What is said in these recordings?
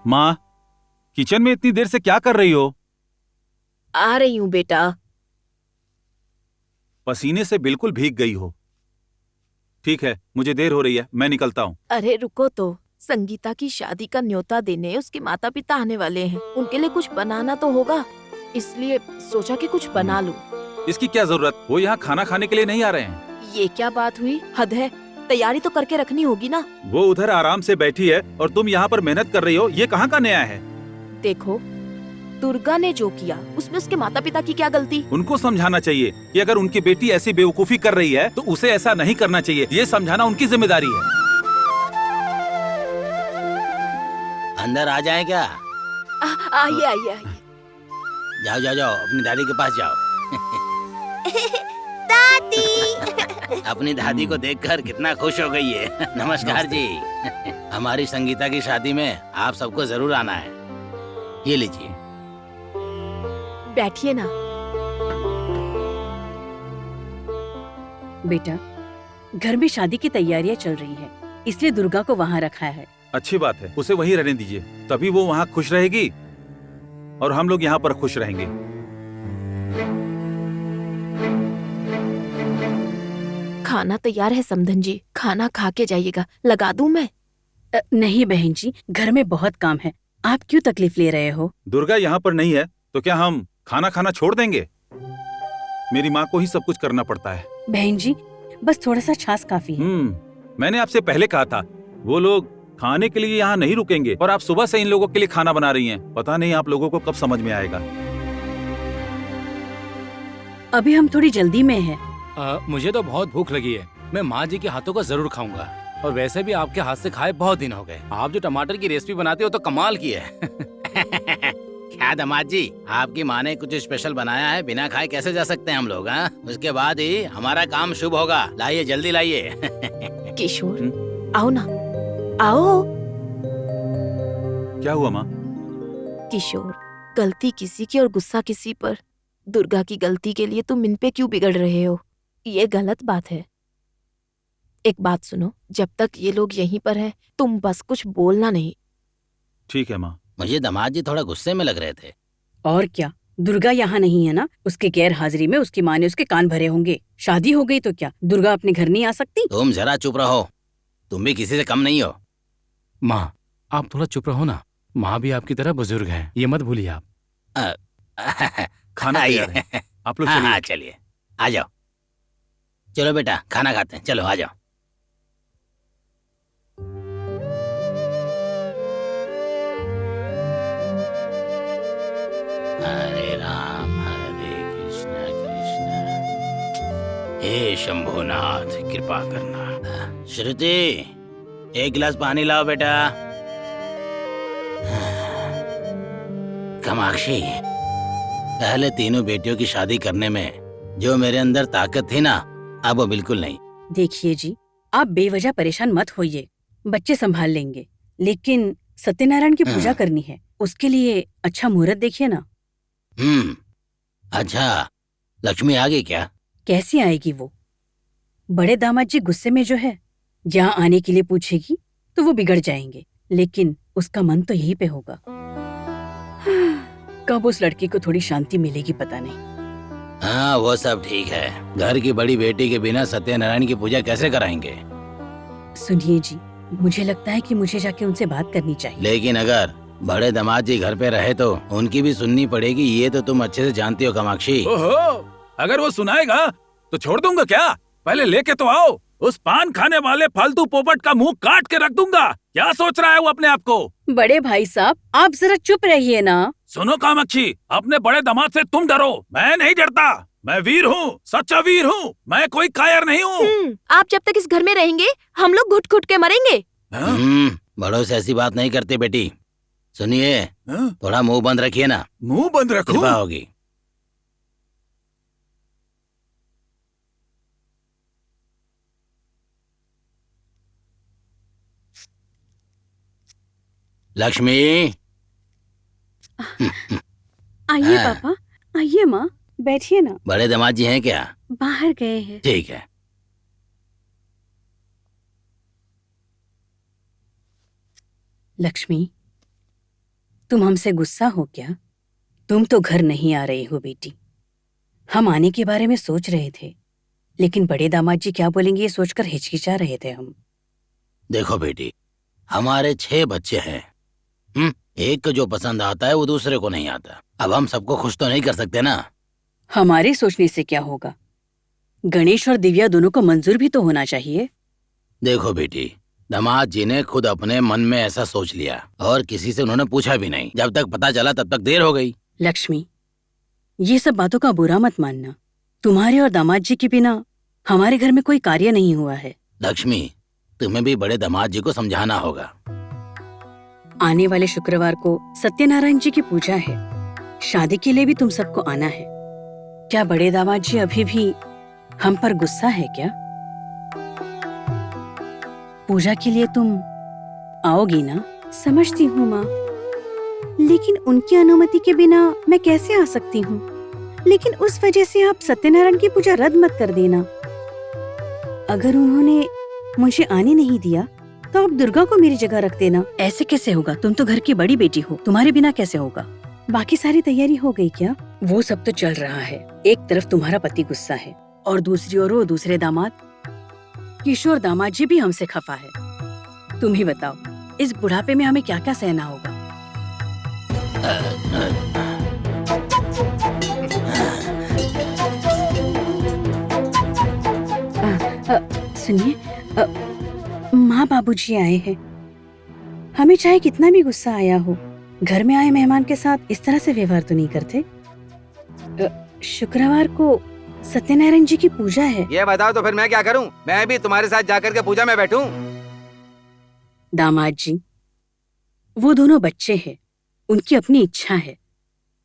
माँ, किचन में इतनी देर से क्या कर रही हो? आ रही हूँ बेटा। पसीने से बिल्कुल भीग गई हो। ठीक है, मुझे देर हो रही है, मैं निकलता हूँ। अरे रुको तो, संगीता की शादी का न्योता देने उसके माता पिता आने वाले हैं। उनके लिए कुछ बनाना तो होगा, इसलिए सोचा कि कुछ बना लूं। इसकी क्या जरूरत? वो यहाँ खाना खाने के लिए नहीं आ रहे हैं। ये क्या बात हुई? हद है, तैयारी तो करके रखनी होगी ना। वो उधर आराम से बैठी है और तुम यहाँ पर मेहनत कर रही हो, ये कहाँ का न्याय है? देखो, दुर्गा ने जो किया उसमें उसके माता पिता की क्या गलती? उनको समझाना चाहिए कि अगर उनकी बेटी ऐसी बेवकूफी कर रही है तो उसे ऐसा नहीं करना चाहिए। ये समझाना उनकी जिम्मेदारी है। अंदर आ जाए क्या? आइए आइए आइए। जाओ जाओ जाओ, अपनी दादी के पास जाओ। दादी। अपनी दादी को देखकर कितना खुश हो गई है। नमस्कार जी। हमारी संगीता की शादी में आप सबको जरूर आना है। ये लीजिए। बैठिए ना। बेटा, घर में शादी की तैयारियां चल रही है, इसलिए दुर्गा को वहाँ रखा है। अच्छी बात है, उसे वहीं रहने दीजिए, तभी वो वहाँ खुश रहेगी और हम लोग यहाँ पर खुश रहेंगे। खाना तैयार है समधन जी, खाना खा के जाइएगा। लगा दूं मैं? नहीं बहन जी, घर में बहुत काम है, आप क्यों तकलीफ ले रहे हो? दुर्गा यहाँ पर नहीं है तो क्या हम खाना खाना छोड़ देंगे? मेरी माँ को ही सब कुछ करना पड़ता है। बहन जी, बस थोड़ा सा छाछ काफी है। मैंने आपसे पहले कहा था, वो लोग खाने के लिए यहाँ नहीं रुकेंगे और आप सुबह से इन लोगों के लिए खाना बना रही हैं। पता नहीं आप लोगों को कब समझ में आएगा। अभी हम थोड़ी जल्दी में हैं। मुझे तो बहुत भूख लगी है, मैं माँ जी के हाथों का जरूर खाऊंगा। और वैसे भी आपके हाथ से खाए बहुत दिन हो गए। आप जो टमाटर की रेसिपी बनाते हो तो कमाल की है। क्या दामाद जी, आपकी माँ ने कुछ स्पेशल बनाया है, बिना खाए कैसे जा सकते हैं हम लोग? उसके बाद ही हमारा काम शुभ होगा। लाइए, जल्दी लाइए। किशोर, आओ ना, आओ। क्या हुआ माँ? किशोर, गलती किसी की और गुस्सा किसी पर। दुर्गा की गलती के लिए तुम इन पे क्यों बिगड़ रहे हो? ये गलत बात है। एक बात सुनो, जब तक ये लोग यहीं पर हैं, तुम बस कुछ बोलना नहीं। ठीक है माँ। मुझे दामाद जी थोड़ा गुस्से में लग रहे थे। और क्या, दुर्गा यहाँ नहीं है ना, उसके गैर हाजिरी में उसकी माँ ने उसके कान भरे होंगे। शादी हो गई तो क्या दुर्गा अपने घर नहीं आ सकती? तुम जरा चुप रहो, तुम भी किसी से कम नहीं हो। माँ, आप थोड़ा चुप रहो ना, माँ भी आपकी तरह बुजुर्ग हैं, ये मत भूलिए आप। खाना तैयार है, आप लोग चलिए। हाँ, चलिए, आ जाओ। चलो बेटा, खाना खाते हैं, चलो आ जाओ। हरे राम हरे कृष्ण कृष्ण, हे शंभुनाथ कृपा करना। श्रुति, एक गिलास पानी लाओ बेटा। कामाक्षी, पहले तीनों बेटियों की शादी करने में जो मेरे अंदर ताकत थी ना, अब वो बिल्कुल नहीं। देखिए जी, आप बेवजह परेशान मत होइए, बच्चे संभाल लेंगे। लेकिन सत्यनारायण की पूजा करनी है, उसके लिए अच्छा मुहूर्त देखिए ना। अच्छा, लक्ष्मी आ गई क्या? कैसी आएगी वो? बड़े दामाद जी गुस्से में जो है, यहाँ आने के लिए पूछेगी तो वो बिगड़ जाएंगे, लेकिन उसका मन तो यहीं पे होगा। कब उस लड़की को थोड़ी शांति मिलेगी पता नहीं। हाँ, वो सब ठीक है। घर की बड़ी बेटी के बिना सत्यनारायण की पूजा कैसे कराएंगे? सुनिए जी, मुझे लगता है कि मुझे जाके उनसे बात करनी चाहिए। लेकिन अगर बड़े दामाद जी घर पे रहे तो उनकी भी सुननी पड़ेगी, ये तो तुम अच्छे से जानती हो कामाक्षी। ओहो, अगर वो सुनाएगा तो छोड़ दूंगा क्या? पहले लेके तो आओ, उस पान खाने वाले फालतू पोपट का मुंह काट के रख दूंगा। क्या सोच रहा है वो अपने आप को? बड़े भाई साहब, आप जरा चुप रहिए ना। सुनो कामाक्षी, अपने बड़े दामाद से तुम डरो, मैं नहीं डरता। मैं वीर हूँ, सच्चा वीर हूँ, मैं कोई कायर नहीं हूँ। आप जब तक इस घर में रहेंगे, हम लोग घुट घुट के मरेंगे। बड़ों से ऐसी बात नहीं करते बेटी। सुनिए, थोड़ा मुंह बंद रखिए ना। मुंह बंद रखूं? कृपा होगी। लक्ष्मी। आइए पापा, आइए माँ, बैठिए ना। बड़े दामाद जी हैं क्या? बाहर गए हैं। ठीक है। लक्ष्मी, तुम हमसे गुस्सा हो क्या? तुम तो घर नहीं आ रही हो बेटी। हम आने के बारे में सोच रहे थे, लेकिन बड़े दामाद जी क्या बोलेंगे ये सोचकर हिचकिचा रहे थे हम। देखो बेटी, हमारे 6 बच्चे हैं। एक को जो पसंद आता है वो दूसरे को नहीं आता। अब हम सबको खुश तो नहीं कर सकते ना। हमारे सोचने से क्या होगा? गणेश और दिव्या दोनों को मंजूर भी तो होना चाहिए। देखो बेटी, दामाद जी ने खुद अपने मन में ऐसा सोच लिया और किसी से उन्होंने पूछा भी नहीं। जब तक पता चला तब तक देर हो गई। लक्ष्मी, ये सब बातों का बुरा मत मानना। तुम्हारे और दामाद जी के बिना हमारे घर में कोई कार्य नहीं हुआ है। लक्ष्मी, तुम्हें भी बड़े दामाद जी को समझाना होगा। आने वाले शुक्रवार को सत्यनारायण जी की पूजा है। शादी के लिए भी तुम सबको आना है। क्या बड़े दामाद जी अभी भी हम पर गुस्सा है क्या? पूजा के लिए तुम आओगी ना? समझती हूँ माँ, लेकिन उनकी अनुमति के बिना मैं कैसे आ सकती हूँ? लेकिन उस वजह से आप सत्यनारायण की पूजा रद्द मत कर देना। अगर उन्होंने मुझे आने नहीं दिया तो आप दुर्गा को मेरी जगह रख देना। ऐसे कैसे होगा? तुम तो घर की बड़ी बेटी हो, तुम्हारे बिना कैसे होगा? बाकी सारी तैयारी हो गई क्या? वो सब तो चल रहा है। एक तरफ तुम्हारा पति गुस्सा है और दूसरी ओर वो दूसरे दामाद किशोर दामाद जी भी हमसे खफा है। तुम ही बताओ, इस बुढ़ापे में हमें क्या क्या सहना होगा? सुनिए, माँ बाबूजी आए हैं। हमें चाहे कितना भी गुस्सा आया हो, घर में आए मेहमान के साथ इस तरह से व्यवहार तो नहीं करते। शुक्रवार को सत्यनारायण जी की पूजा है। ये बताओ तो फिर मैं क्या करूं? मैं भी तुम्हारे साथ जाकर के पूजा में बैठूं? दामाद जी, वो दोनों बच्चे हैं, उनकी अपनी इच्छा है।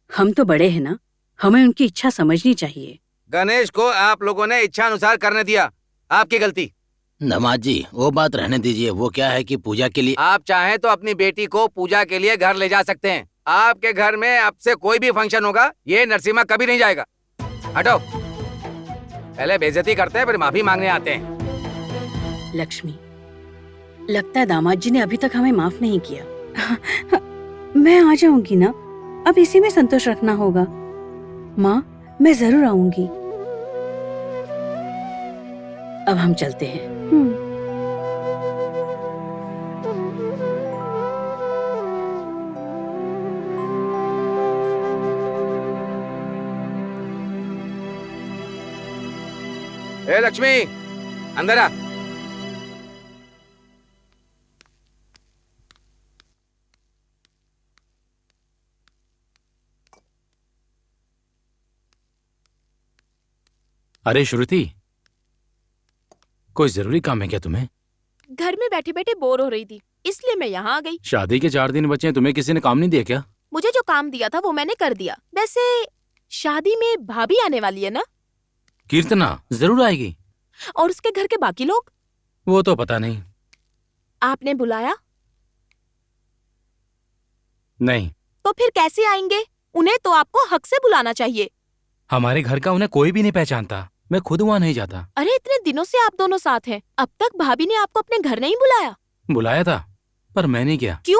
हम तो बड़े हैं ना, हमें उनकी इच्छा समझनी चाहिए। गणेश को आप लोगों ने इच्छा अनुसार करने दिया, आपकी गलती। दामाद जी, वो बात रहने दीजिए। वो क्या है कि पूजा के लिए आप चाहें तो अपनी बेटी को पूजा के लिए घर ले जा सकते हैं। आपके घर में अब से कोई भी फंक्शन होगा, ये नरसिम्हा कभी नहीं जाएगा। हटो। पहले बेइज्जती करते हैं, फिर माफी मांगने आते हैं। लक्ष्मी, लगता है दामाद जी ने अभी तक हमें माफ नहीं किया। मैं आ जाऊंगी ना, अब इसी में संतोष रखना होगा। माँ, मैं जरूर आऊंगी। अब हम चलते हैं। ए लक्ष्मी, अंदर आ। अरे श्रुति, कोई जरूरी काम है क्या तुम्हें? घर में बैठे बैठे बोर हो रही थी, इसलिए मैं यहाँ आ गई। शादी के 4 दिन बचे हैं, तुम्हें किसी ने काम नहीं दिया क्या? मुझे जो काम दिया था वो मैंने कर दिया। वैसे शादी में भाभी आने वाली है ना? कीर्तना जरूर आएगी। और उसके घर के बाकी लोग? वो तो पता नहीं। आपने बुलाया? नहीं। तो फिर कैसे आएंगे? उन्हें तो आपको हक से बुलाना चाहिए। हमारे घर का उन्हें कोई भी नहीं पहचानता। मैं खुद वहाँ नहीं जाता। अरे इतने दिनों से आप दोनों साथ हैं, अब तक भाभी ने आपको अपने घर नहीं बुलाया? बुलाया था, पर मैं नहीं गया। क्यों?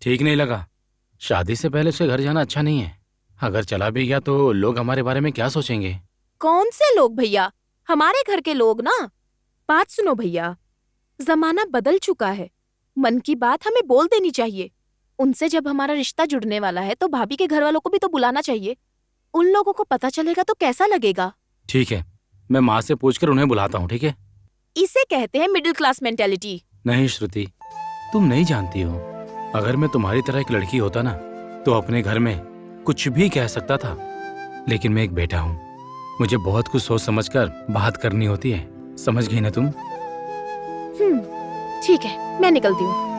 ठीक नहीं लगा। शादी से पहले उसके घर जाना अच्छा नहीं है। अगर चला भी गया तो लोग हमारे बारे में क्या सोचेंगे? कौन से लोग भैया? हमारे घर के लोग ना। बात सुनो भैया, जमाना बदल चुका है। मन की बात हमें बोल देनी चाहिए। उनसे जब हमारा रिश्ता जुड़ने वाला है तो भाभी के घर वालों को भी तो बुलाना चाहिए। उन लोगों को पता चलेगा तो कैसा लगेगा? ठीक है, मैं माँ से पूछकर उन्हें बुलाता हूँ। ठीक है? इसे कहते हैं मिडिल क्लास मेंटेलिटी। नहीं श्रुति, तुम नहीं जानती हो। अगर मैं तुम्हारी तरह एक लड़की होता ना तो अपने घर में कुछ भी कह सकता था, लेकिन मैं एक बेटा हूँ। मुझे बहुत कुछ सोच समझकर बात करनी होती है। समझ गई ना तुम? ठीक है, मैं निकलती हूँ।